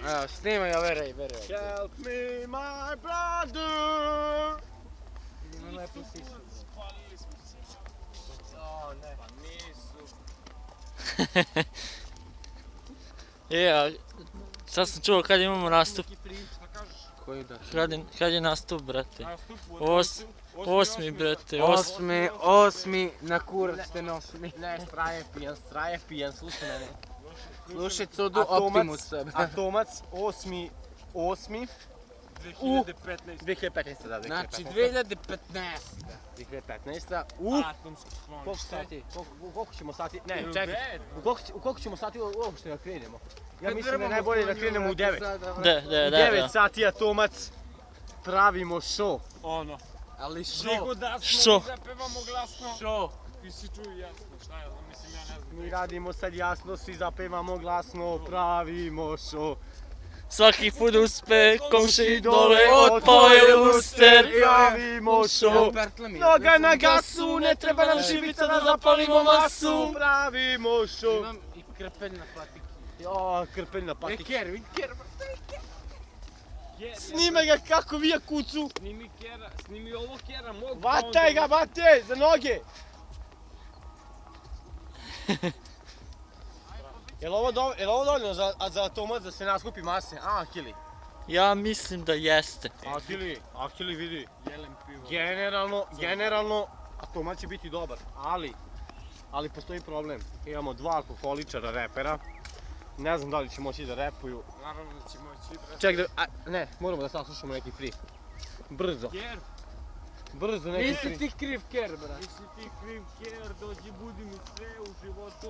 Evo, snimaj ove rej. Help me, my brother! Lepo si. Spalili smo se. O, ne. Pa nisu. Sad sam čuo kad imamo nastup. Šta kažeš? Koji da? Kad je nastup, brate? Nastup u Osmi, brate. Osmi, na kurac ste nosili. Ne, straje pijan, slušaj mene. Slušaj cudu Optimus sebe. Atomac, 8. 2015, da, 2015. Znači 2015. 2015. Atomski slon. Koliko sati? Koliko ćemo sati? Ne, čekaj. U koliko ćemo sati uopšte da krenemo? Ja mislim da je najbolje da krenemo u 9. Da. 9 sati Atomac. Pravimo show. Ono. Ali Nego da Šo? smo mi zapevamo glasno. Šo? Ti si čuju jasno, šta je, mislim ja ne znam. Mi radimo sad jasno, svi zapevamo glasno, pravimo show. Svaki put uspe, komši dole otpoje luster. Pravimo show. Noga na gasu, ne treba nam šibica da zapalimo masu. Pravimo show. Imam i krpelj na patiki. Jo, krpelj na patiki. Ker. Snime ga kako vija kucu. Snimi ovo Kera, mog. Vataj ga, vate, za noge. Jel ovo dovoljno za Atomac da se naskupi mase? A, Akili? Ja mislim da jeste. Akili vidi. Jelen pivo. Generalno, Atomac će biti dobar, ali postoji problem. Imamo 2 alkoholičara repera. Ne znam da li će moći da repuju. Naravno da će moći. Ček ne, moramo da saslušamo neki free. Brzo neki Nisi free. ti kriv Ker, brat. Nisi ti kriv Ker, dođi budi mi sve u životu.